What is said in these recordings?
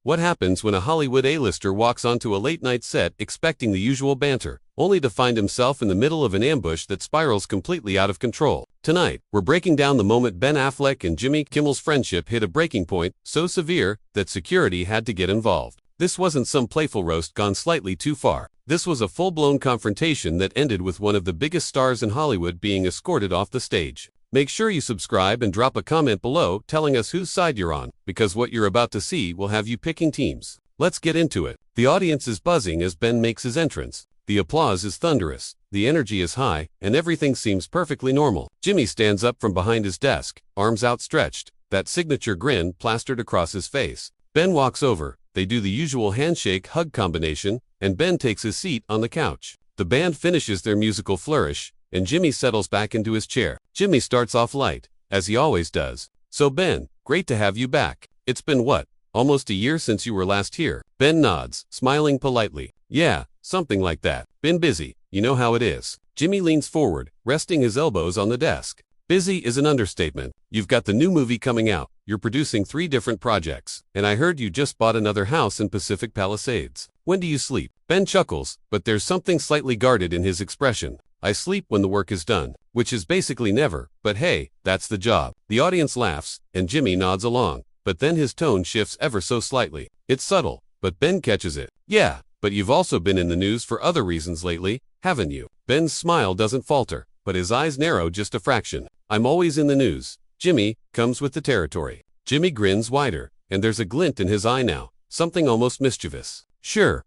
What happens when a Hollywood A-lister walks onto a late-night set expecting the usual banter, only to find himself in the middle of an ambush that spirals completely out of control? Tonight, we're breaking down the moment Ben Affleck and Jimmy Kimmel's friendship hit a breaking point so severe that security had to get involved. This wasn't some playful roast gone slightly too far. This was a full-blown confrontation that ended with one of the biggest stars in Hollywood being escorted off the stage. Make sure you subscribe and drop a comment below telling us whose side you're on, because what you're about to see will have you picking teams. Let's get into it. The audience is buzzing as Ben makes his entrance. The applause is thunderous, the energy is high, and everything seems perfectly normal. Jimmy stands up from behind his desk, arms outstretched, that signature grin plastered across his face. Ben walks over, they do the usual handshake-hug combination, and Ben takes his seat on the couch. The band finishes their musical flourish, and Jimmy settles back into his chair. Jimmy starts off light, as he always does. "So Ben, great to have you back. It's been what, almost a year since you were last here?" Ben nods, smiling politely. "Yeah, something like that. Been busy, you know how it is." Jimmy leans forward, resting his elbows on the desk. "Busy is an understatement. You've got the new movie coming out, you're producing 3 different projects, and I heard you just bought another house in Pacific Palisades. When do you sleep?" Ben chuckles, but there's something slightly guarded in his expression. "I sleep when the work is done," which is basically never, but hey, that's the job. The audience laughs, and Jimmy nods along, but then his tone shifts ever so slightly. It's subtle, but Ben catches it. "Yeah, but you've also been in the news for other reasons lately, haven't you?" Ben's smile doesn't falter, but his eyes narrow just a fraction. "I'm always in the news." Jimmy comes with the territory. Jimmy grins wider, and there's a glint in his eye now, something almost mischievous. Sure,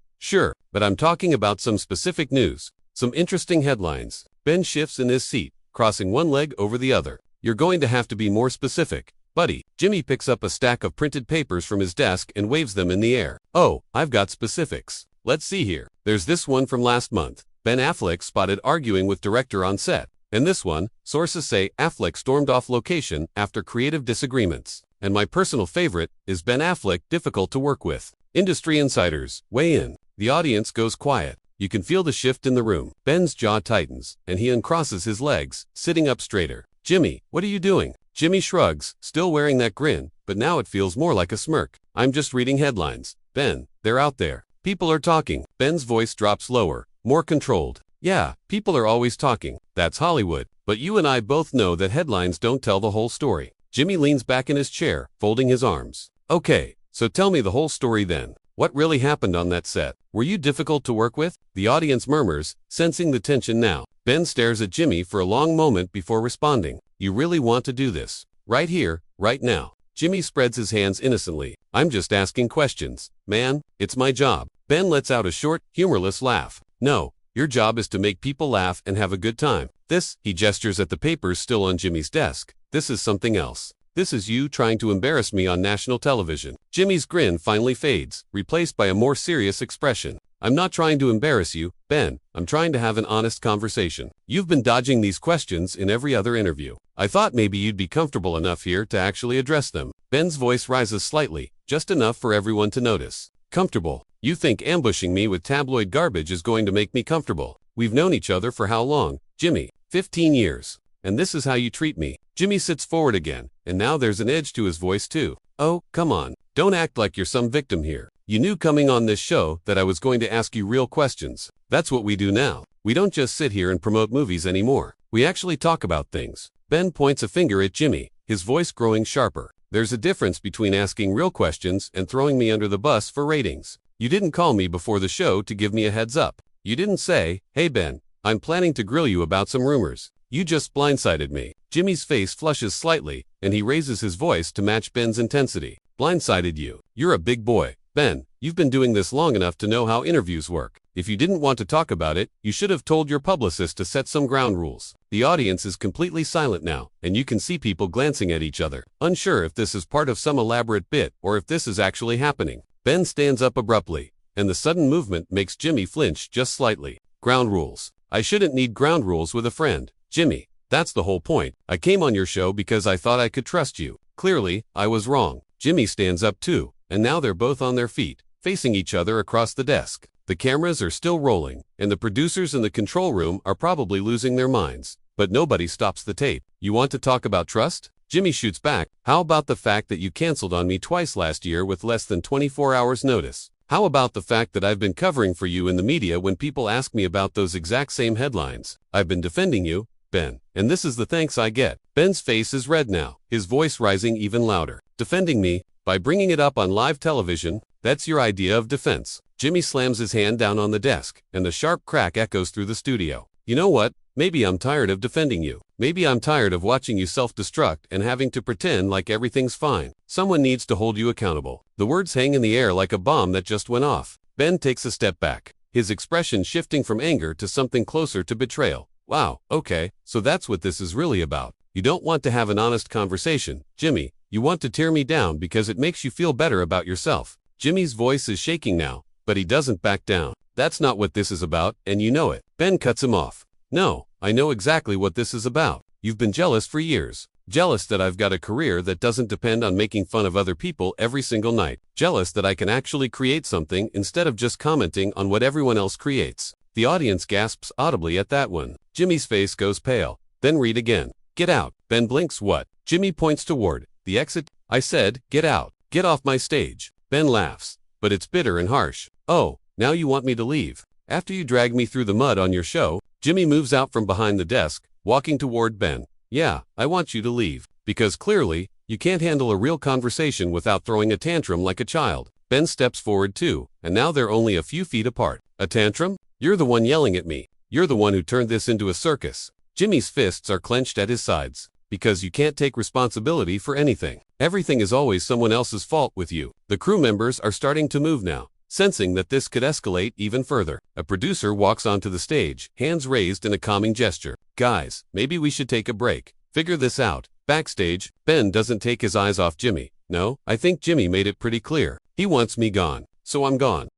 but I'm talking about some specific news. Some interesting headlines." Ben shifts in his seat, crossing one leg over the other. "You're going to have to be more specific, buddy." Jimmy picks up a stack of printed papers from his desk and waves them in the air. "Oh, I've got specifics. Let's see here. There's this one from last month. Ben Affleck spotted arguing with director on set. And this one, sources say Affleck stormed off location after creative disagreements. And my personal favorite is Ben Affleck difficult to work with. Industry insiders, weigh in." The audience goes quiet. You can feel the shift in the room. Ben's jaw tightens, and he uncrosses his legs, sitting up straighter. "Jimmy, what are you doing?" Jimmy shrugs, still wearing that grin, but now it feels more like a smirk. "I'm just reading headlines. Ben, they're out there. People are talking." Ben's voice drops lower, more controlled. "Yeah, people are always talking. That's Hollywood. But you and I both know that headlines don't tell the whole story." Jimmy leans back in his chair, folding his arms. "Okay, so tell me the whole story then. What really happened on that set? Were you difficult to work with?" The audience murmurs, sensing the tension now. Ben stares at Jimmy for a long moment before responding. "You really want to do this? Right here, right now?" Jimmy spreads his hands innocently. "I'm just asking questions, man. It's my job." Ben lets out a short, humorless laugh. "No, your job is to make people laugh and have a good time. This," he gestures at the papers still on Jimmy's desk, "this is something else. This is you trying to embarrass me on national television." Jimmy's grin finally fades, replaced by a more serious expression. "I'm not trying to embarrass you, Ben. I'm trying to have an honest conversation. You've been dodging these questions in every other interview. I thought maybe you'd be comfortable enough here to actually address them." Ben's voice rises slightly, just enough for everyone to notice. "Comfortable? You think ambushing me with tabloid garbage is going to make me comfortable? We've known each other for how long, Jimmy? 15 years. And this is how you treat me?" Jimmy sits forward again, and now there's an edge to his voice too. "Oh, come on. Don't act like you're some victim here. You knew coming on this show that I was going to ask you real questions. That's what we do now. We don't just sit here and promote movies anymore. We actually talk about things." Ben points a finger at Jimmy, his voice growing sharper. "There's a difference between asking real questions and throwing me under the bus for ratings. You didn't call me before the show to give me a heads up. You didn't say, 'Hey Ben, I'm planning to grill you about some rumors.' You just blindsided me." Jimmy's face flushes slightly, and he raises his voice to match Ben's intensity. "Blindsided you? You're a big boy. Ben, you've been doing this long enough to know how interviews work. If you didn't want to talk about it, you should have told your publicist to set some ground rules." The audience is completely silent now, and you can see people glancing at each other, unsure if this is part of some elaborate bit or if this is actually happening. Ben stands up abruptly, and the sudden movement makes Jimmy flinch just slightly. "Ground rules? I shouldn't need ground rules with a friend. Jimmy, that's the whole point. I came on your show because I thought I could trust you. Clearly, I was wrong." Jimmy stands up too, and now they're both on their feet, facing each other across the desk. The cameras are still rolling, and the producers in the control room are probably losing their minds. But nobody stops the tape. "You want to talk about trust?" Jimmy shoots back, how about the fact that you canceled on me twice last year with less than 24 hours notice? How about the fact that I've been covering for you in the media when people ask me about those exact same headlines? I've been defending you, Ben. And this is the thanks I get. Ben's face is red now, his voice rising even louder. Defending me? By bringing it up on live television? That's your idea of defense. Jimmy slams his hand down on the desk, and the sharp crack echoes through the studio. You know what? Maybe I'm tired of defending you. Maybe I'm tired of watching you self-destruct and having to pretend like everything's fine. Someone needs to hold you accountable. The words hang in the air like a bomb that just went off. Ben takes a step back, his expression shifting from anger to something closer to betrayal. Wow, okay, so that's what this is really about. You don't want to have an honest conversation, Jimmy. You want to tear me down because it makes you feel better about yourself. Jimmy's voice is shaking now, but he doesn't back down. That's not what this is about, and you know it. Ben cuts him off. No, I know exactly what this is about. You've been jealous for years. Jealous that I've got a career that doesn't depend on making fun of other people every single night. Jealous that I can actually create something instead of just commenting on what everyone else creates. The audience gasps audibly at that one. Jimmy's face goes pale. Then read again. Get out. Ben blinks. What? Jimmy points toward the exit. I said, get out. Get off my stage. Ben laughs, but it's bitter and harsh. Oh, now you want me to leave? After you drag me through the mud on your show? Jimmy moves out from behind the desk, walking toward Ben. Yeah, I want you to leave. Because clearly, you can't handle a real conversation without throwing a tantrum like a child. Ben steps forward too, and now they're only a few feet apart. A tantrum? You're the one yelling at me. You're the one who turned this into a circus. Jimmy's fists are clenched at his sides. Because you can't take responsibility for anything. Everything is always someone else's fault with you. The crew members are starting to move now, sensing that this could escalate even further. A producer walks onto the stage, hands raised in a calming gesture. Guys, maybe we should take a break. Figure this out. Backstage, Ben doesn't take his eyes off Jimmy. No, I think Jimmy made it pretty clear. He wants me gone, so I'm gone.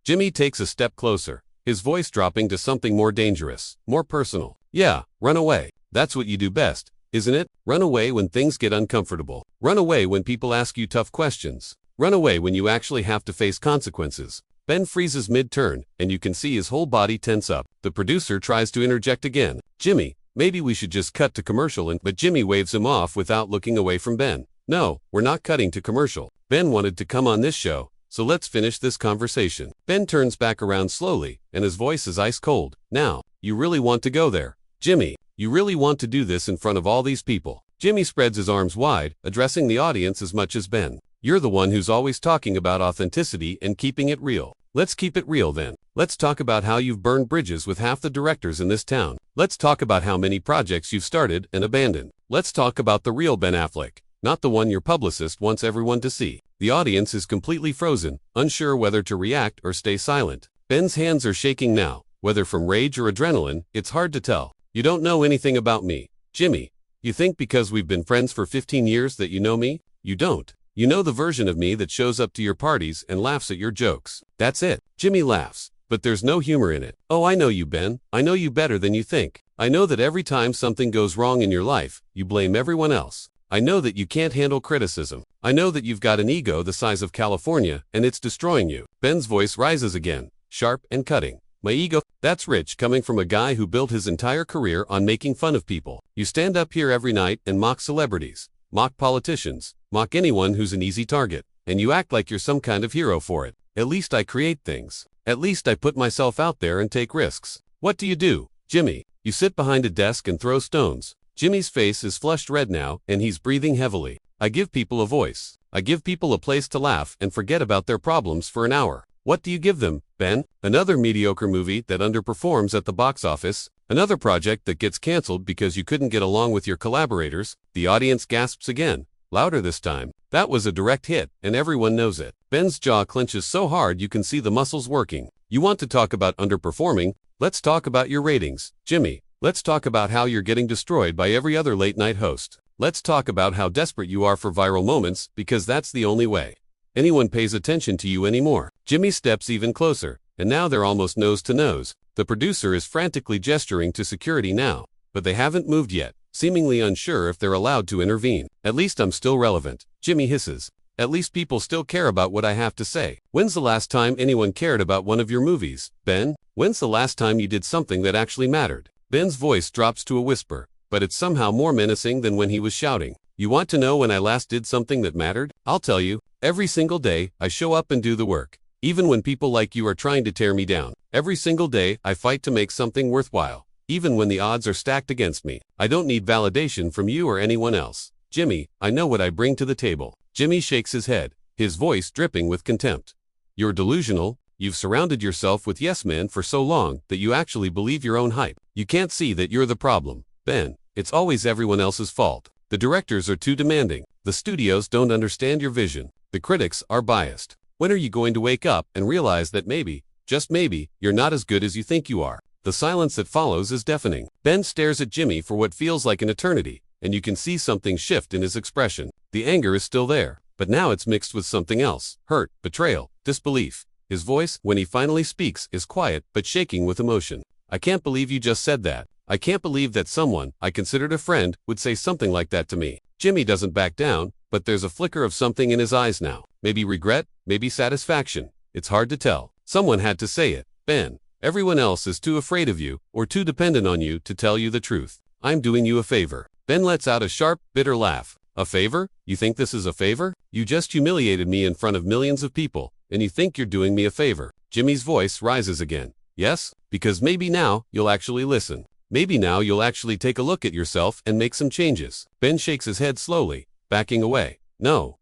Jimmy takes a step closer, his voice dropping to something more dangerous, more personal. Yeah, run away. That's what you do best, isn't it? Run away when things get uncomfortable. Run away when people ask you tough questions. Run away when you actually have to face consequences. Ben freezes mid-turn, and you can see his whole body tense up. The producer tries to interject again. Jimmy, maybe we should just cut to commercial but Jimmy waves him off without looking away from Ben. No, we're not cutting to commercial. Ben wanted to come on this show, so let's finish this conversation. Ben turns back around slowly, and his voice is ice cold. Now, you really want to go there? Jimmy, you really want to do this in front of all these people? Jimmy spreads his arms wide, addressing the audience as much as Ben. You're the one who's always talking about authenticity and keeping it real. Let's keep it real then. Let's talk about how you've burned bridges with half the directors in this town. Let's talk about how many projects you've started and abandoned. Let's talk about the real Ben Affleck, not the one your publicist wants everyone to see. The audience is completely frozen, unsure whether to react or stay silent. Ben's hands are shaking now, whether from rage or adrenaline, it's hard to tell. You don't know anything about me, Jimmy. You think because we've been friends for 15 years that you know me? You don't. You know the version of me that shows up to your parties and laughs at your jokes. That's it. Jimmy laughs, but there's no humor in it. Oh, I know you, Ben. I know you better than you think. I know that every time something goes wrong in your life, you blame everyone else. I know that you can't handle criticism. I know that you've got an ego the size of California, and it's destroying you. Ben's voice rises again, sharp and cutting. My ego? That's rich coming from a guy who built his entire career on making fun of people. You stand up here every night and mock celebrities, mock politicians, mock anyone who's an easy target, and you act like you're some kind of hero for it. At least I create things. At least I put myself out there and take risks. What do, Jimmy? You sit behind a desk and throw stones. Jimmy's face is flushed red now, and he's breathing heavily. I give people a voice. I give people a place to laugh and forget about their problems for an hour. What do you give them, Ben? Another mediocre movie that underperforms at the box office? Another project that gets canceled because you couldn't get along with your collaborators? The audience gasps again, louder this time. That was a direct hit, and everyone knows it. Ben's jaw clenches so hard you can see the muscles working. You want to talk about underperforming? Let's talk about your ratings, Jimmy. Let's talk about how you're getting destroyed by every other late-night host. Let's talk about how desperate you are for viral moments, because that's the only way anyone pays attention to you anymore. Jimmy steps even closer, and now they're almost nose to nose. The producer is frantically gesturing to security now, but they haven't moved yet, seemingly unsure if they're allowed to intervene. At least I'm still relevant, Jimmy hisses. At least people still care about what I have to say. When's the last time anyone cared about one of your movies, Ben? When's the last time you did something that actually mattered? Ben's voice drops to a whisper, but it's somehow more menacing than when he was shouting. You want to know when I last did something that mattered? I'll tell you. Every single day, I show up and do the work. Even when people like you are trying to tear me down. Every single day, I fight to make something worthwhile. Even when the odds are stacked against me. I don't need validation from you or anyone else. Jimmy, I know what I bring to the table. Jimmy shakes his head, his voice dripping with contempt. You're delusional. You've surrounded yourself with yes men for so long that you actually believe your own hype. You can't see that you're the problem. Ben, it's always everyone else's fault. The directors are too demanding. The studios don't understand your vision. The critics are biased. When are you going to wake up and realize that maybe, just maybe, you're not as good as you think you are? The silence that follows is deafening. Ben stares at Jimmy for what feels like an eternity, and you can see something shift in his expression. The anger is still there, but now it's mixed with something else. Hurt, betrayal, disbelief. His voice, when he finally speaks, is quiet but shaking with emotion. I can't believe you just said that. I can't believe that someone I considered a friend would say something like that to me. Jimmy doesn't back down, but there's a flicker of something in his eyes now. Maybe regret, maybe satisfaction. It's hard to tell. Someone had to say it. Ben, everyone else is too afraid of you or too dependent on you to tell you the truth. I'm doing you a favor. Ben lets out a sharp, bitter laugh. A favor? You think this is a favor? You just humiliated me in front of millions of people, and you think you're doing me a favor. Jimmy's voice rises again. Yes, because maybe now you'll actually listen. Maybe now you'll actually take a look at yourself and make some changes. Ben shakes his head slowly, backing away. No.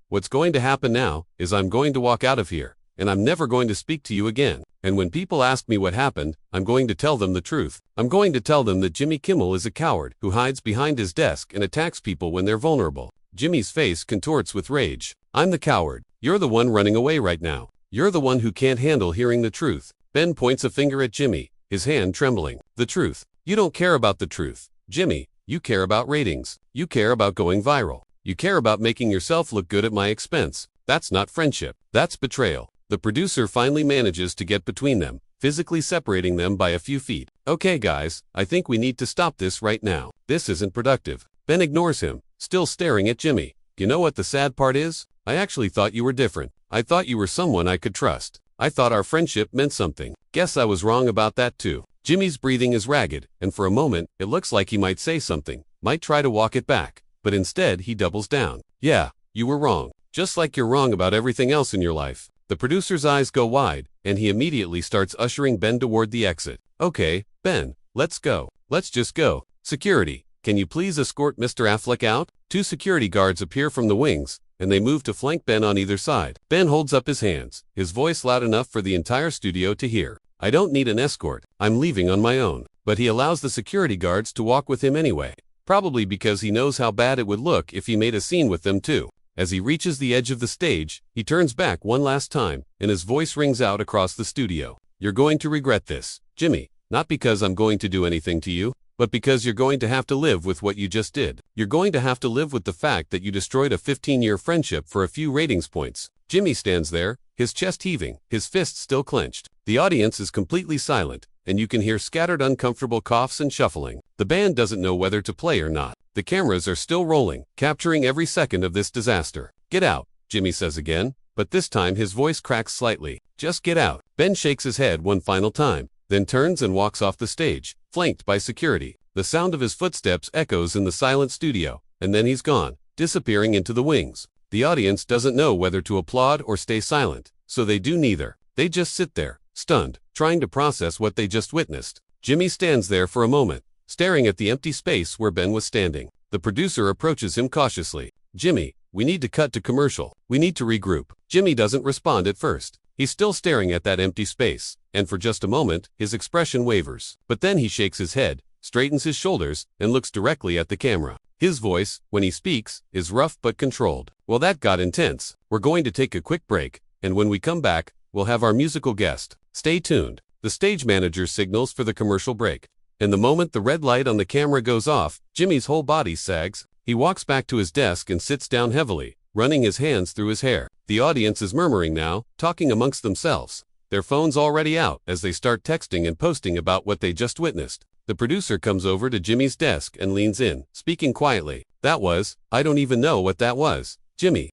What's going to happen now is I'm going to walk out of here, and I'm never going to speak to you again. And when people ask me what happened, I'm going to tell them the truth. I'm going to tell them that Jimmy Kimmel is a coward who hides behind his desk and attacks people when they're vulnerable. Jimmy's face contorts with rage. I'm the coward. You're the one running away right now. You're the one who can't handle hearing the truth. Ben points a finger at Jimmy, his hand trembling. The truth. You don't care about the truth. Jimmy, you care about ratings. You care about going viral. You care about making yourself look good at my expense. That's not friendship. That's betrayal. The producer finally manages to get between them, physically separating them by a few feet. Okay guys, I think we need to stop this right now. This isn't productive. Ben ignores him, still staring at Jimmy. You know what the sad part is? I actually thought you were different. I thought you were someone I could trust. I thought our friendship meant something. Guess I was wrong about that too. Jimmy's breathing is ragged, and for a moment, it looks like he might say something, might try to walk it back, but instead he doubles down. Yeah, you were wrong. Just like you're wrong about everything else in your life. The producer's eyes go wide, and he immediately starts ushering Ben toward the exit. Okay, Ben, let's go. Let's just go. Security, can you please escort Mr. Affleck out? Two security guards appear from the wings, and they move to flank Ben on either side. Ben holds up his hands, his voice loud enough for the entire studio to hear. I don't need an escort. I'm leaving on my own. But he allows the security guards to walk with him anyway. Probably because he knows how bad it would look if he made a scene with them too. As he reaches the edge of the stage, he turns back one last time, and his voice rings out across the studio. You're going to regret this, Jimmy. Not because I'm going to do anything to you, but because you're going to have to live with what you just did. You're going to have to live with the fact that you destroyed a 15-year friendship for a few ratings points. Jimmy stands there, his chest heaving, his fists still clenched. The audience is completely silent, and you can hear scattered uncomfortable coughs and shuffling. The band doesn't know whether to play or not. The cameras are still rolling, capturing every second of this disaster. Get out, Jimmy says again, but this time his voice cracks slightly. Just get out. Ben shakes his head one final time, then turns and walks off the stage, flanked by security. The sound of his footsteps echoes in the silent studio, and then he's gone, disappearing into the wings. The audience doesn't know whether to applaud or stay silent, so they do neither. They just sit there, stunned, trying to process what they just witnessed. Jimmy stands there for a moment, staring at the empty space where Ben was standing. The producer approaches him cautiously. Jimmy, we need to cut to commercial. We need to regroup. Jimmy doesn't respond at first. He's still staring at that empty space, and for just a moment, his expression wavers. But then he shakes his head, straightens his shoulders, and looks directly at the camera. His voice, when he speaks, is rough but controlled. Well, that got intense. We're going to take a quick break, and when we come back, we'll have our musical guest. Stay tuned. The stage manager signals for the commercial break. And the moment the red light on the camera goes off, Jimmy's whole body sags. He walks back to his desk and sits down heavily, running his hands through his hair. The audience is murmuring now, talking amongst themselves. Their phones already out as they start texting and posting about what they just witnessed. The producer comes over to Jimmy's desk and leans in, speaking quietly. I don't even know what that was. Jimmy.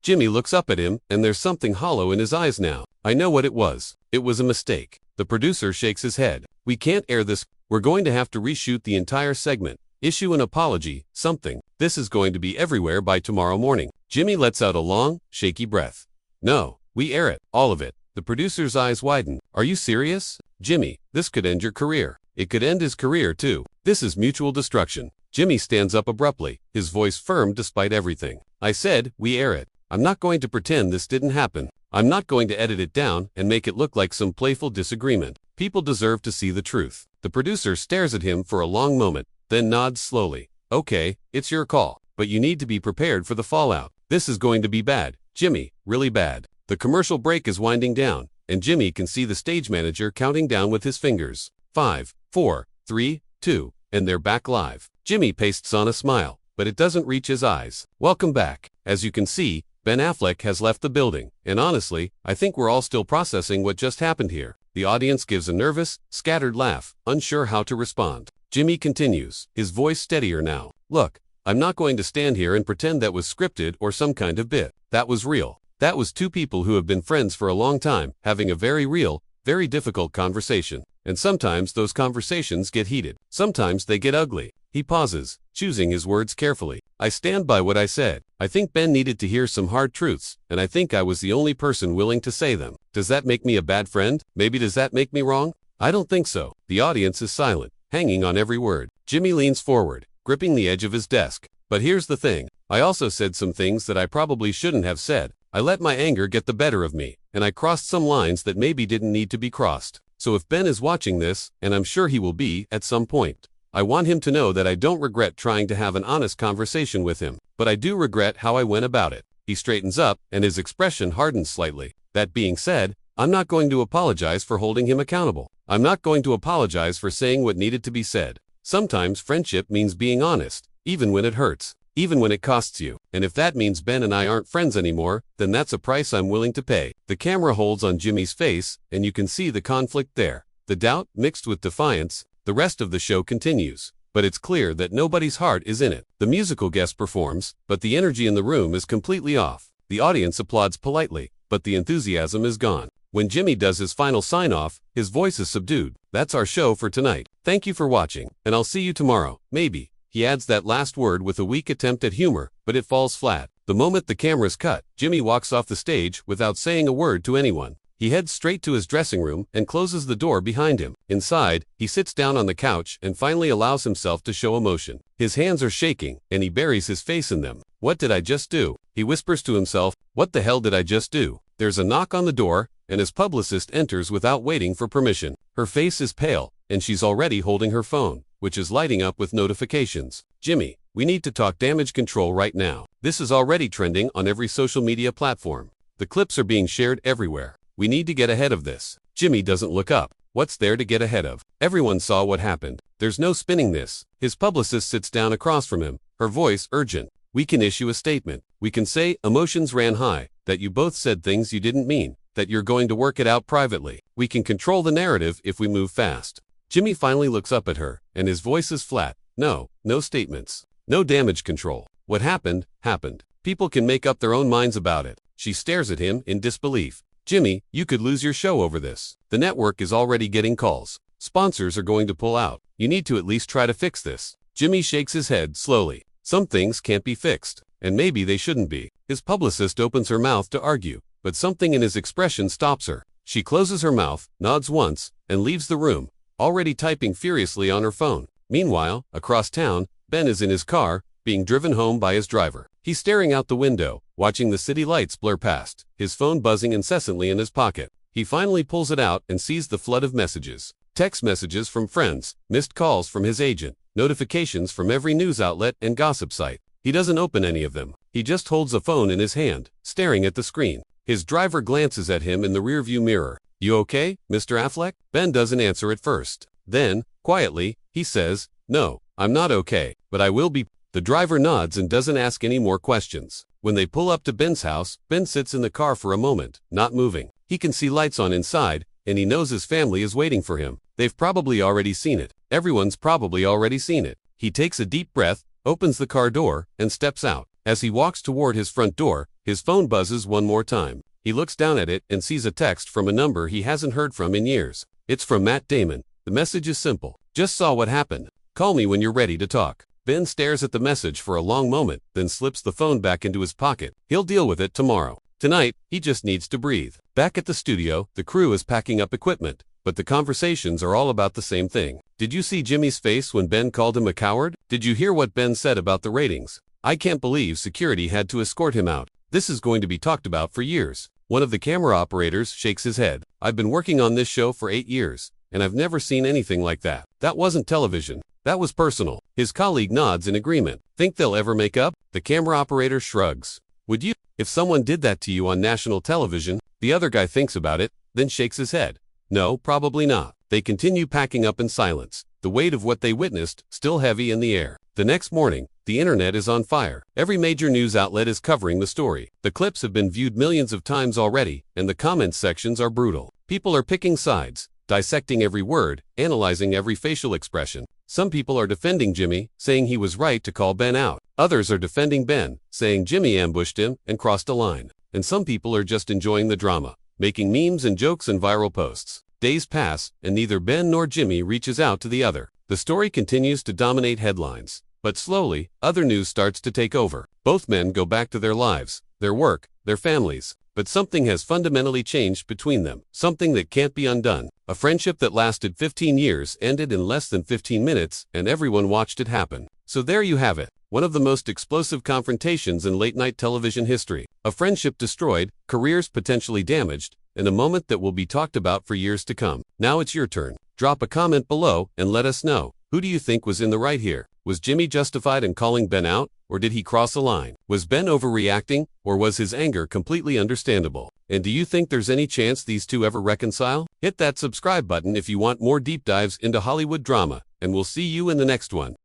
Jimmy looks up at him, and there's something hollow in his eyes now. I know what it was. It was a mistake. The producer shakes his head. We can't air this. We're going to have to reshoot the entire segment. issue an apology, something. This is going to be everywhere by tomorrow morning. Jimmy lets out a long, shaky breath. No, we air it, all of it. The producer's eyes widen. Are you serious? Jimmy, this could end your career. It could end his career too. This is mutual destruction. Jimmy stands up abruptly, his voice firm despite everything. I said, we air it. I'm not going to pretend this didn't happen. I'm not going to edit it down and make it look like some playful disagreement. People deserve to see the truth. The producer stares at him for a long moment, then nods slowly. Okay, it's your call, but you need to be prepared for the fallout. This is going to be bad, Jimmy, really bad. The commercial break is winding down, and Jimmy can see the stage manager counting down with his fingers. 5, 4, 3, 2, and they're back live. Jimmy pastes on a smile, but it doesn't reach his eyes. Welcome back. As you can see, Ben Affleck has left the building, and honestly, I think we're all still processing what just happened here. The audience gives a nervous, scattered laugh, unsure how to respond. Jimmy continues, his voice steadier now. Look, I'm not going to stand here and pretend that was scripted or some kind of bit. That was real. That was two people who have been friends for a long time, having a very real, very difficult conversation. And sometimes those conversations get heated. Sometimes they get ugly. He pauses, choosing his words carefully. I stand by what I said. I think Ben needed to hear some hard truths, and I think I was the only person willing to say them. Does that make me a bad friend? Maybe does that make me wrong? I don't think so. The audience is silent, hanging on every word. Jimmy leans forward, gripping the edge of his desk. But here's the thing. I also said some things that I probably shouldn't have said. I let my anger get the better of me, and I crossed some lines that maybe didn't need to be crossed. So if Ben is watching this, and I'm sure he will be at some point, I want him to know that I don't regret trying to have an honest conversation with him, but I do regret how I went about it. He straightens up, and his expression hardens slightly. That being said, I'm not going to apologize for holding him accountable. I'm not going to apologize for saying what needed to be said. Sometimes friendship means being honest, even when it hurts, even when it costs you. And if that means Ben and I aren't friends anymore, then that's a price I'm willing to pay. The camera holds on Jimmy's face, and you can see the conflict there. The doubt mixed with defiance. The rest of the show continues, but it's clear that nobody's heart is in it. The musical guest performs, but the energy in the room is completely off. The audience applauds politely, but the enthusiasm is gone. When Jimmy does his final sign-off, his voice is subdued. That's our show for tonight. Thank you for watching, and I'll see you tomorrow, maybe. He adds that last word with a weak attempt at humor, but it falls flat. The moment the camera's cut, Jimmy walks off the stage without saying a word to anyone. He heads straight to his dressing room and closes the door behind him. Inside, he sits down on the couch and finally allows himself to show emotion. His hands are shaking, and he buries his face in them. What did I just do? He whispers to himself, what the hell did I just do? There's a knock on the door, and his publicist enters without waiting for permission. Her face is pale, and she's already holding her phone, which is lighting up with notifications. Jimmy, we need to talk damage control right now. This is already trending on every social media platform. The clips are being shared everywhere. We need to get ahead of this. Jimmy doesn't look up. What's there to get ahead of? Everyone saw what happened. There's no spinning this. His publicist sits down across from him, her voice urgent. We can issue a statement. We can say emotions ran high, that you both said things you didn't mean, that you're going to work it out privately. We can control the narrative if we move fast. Jimmy finally looks up at her, and his voice is flat. No statements. No damage control. What happened, happened. People can make up their own minds about it. She stares at him in disbelief. Jimmy, you could lose your show over this. The network is already getting calls. Sponsors are going to pull out. You need to at least try to fix this. Jimmy shakes his head slowly. Some things can't be fixed, and maybe they shouldn't be. His publicist opens her mouth to argue, but something in his expression stops her. She closes her mouth, nods once, and leaves the room, already typing furiously on her phone. Meanwhile, across town, Ben is in his car, being driven home by his driver. He's staring out the window, watching the city lights blur past, his phone buzzing incessantly in his pocket. He finally pulls it out and sees the flood of messages. Text messages from friends, missed calls from his agent, notifications from every news outlet and gossip site. He doesn't open any of them. He just holds a phone in his hand, staring at the screen. His driver glances at him in the rearview mirror. You okay, Mr. Affleck? Ben doesn't answer at first. Then, quietly, he says, no, I'm not okay, but I will be. The driver nods and doesn't ask any more questions. When they pull up to Ben's house, Ben sits in the car for a moment, not moving. He can see lights on inside, and he knows his family is waiting for him. They've probably already seen it. Everyone's probably already seen it. He takes a deep breath, opens the car door, and steps out. As he walks toward his front door, his phone buzzes one more time. He looks down at it and sees a text from a number he hasn't heard from in years. It's from Matt Damon. The message is simple. Just saw what happened. Call me when you're ready to talk. Ben stares at the message for a long moment, then slips the phone back into his pocket. He'll deal with it tomorrow. Tonight, he just needs to breathe. Back at the studio, the crew is packing up equipment, but the conversations are all about the same thing. Did you see Jimmy's face when Ben called him a coward? Did you hear what Ben said about the ratings? I can't believe security had to escort him out. This is going to be talked about for years. One of the camera operators shakes his head. I've been working on this show for 8 years, and I've never seen anything like that. That wasn't television. That was personal. His colleague nods in agreement. Think they'll ever make up? The camera operator shrugs. Would you? If someone did that to you on national television, the other guy thinks about it, then shakes his head. No, probably not. They continue packing up in silence, the weight of what they witnessed still heavy in the air. The next morning, the internet is on fire. Every major news outlet is covering the story. The clips have been viewed millions of times already, and the comments sections are brutal. People are picking sides, dissecting every word, analyzing every facial expression. Some people are defending Jimmy, saying he was right to call Ben out. Others are defending Ben, saying Jimmy ambushed him and crossed a line. And some people are just enjoying the drama, making memes and jokes and viral posts. Days pass, and neither Ben nor Jimmy reaches out to the other. The story continues to dominate headlines, but slowly, other news starts to take over. Both men go back to their lives, their work, their families. But something has fundamentally changed between them, something that can't be undone. A friendship that lasted 15 years ended in less than 15 minutes, and everyone watched it happen. So there you have it, one of the most explosive confrontations in late-night television history. A friendship destroyed, careers potentially damaged, and a moment that will be talked about for years to come. Now it's your turn. Drop a comment below and let us know. Who do you think was in the right here? Was Jimmy justified in calling Ben out, or did he cross a line? Was Ben overreacting, or was his anger completely understandable? And do you think there's any chance these two ever reconcile? Hit that subscribe button if you want more deep dives into Hollywood drama, and we'll see you in the next one.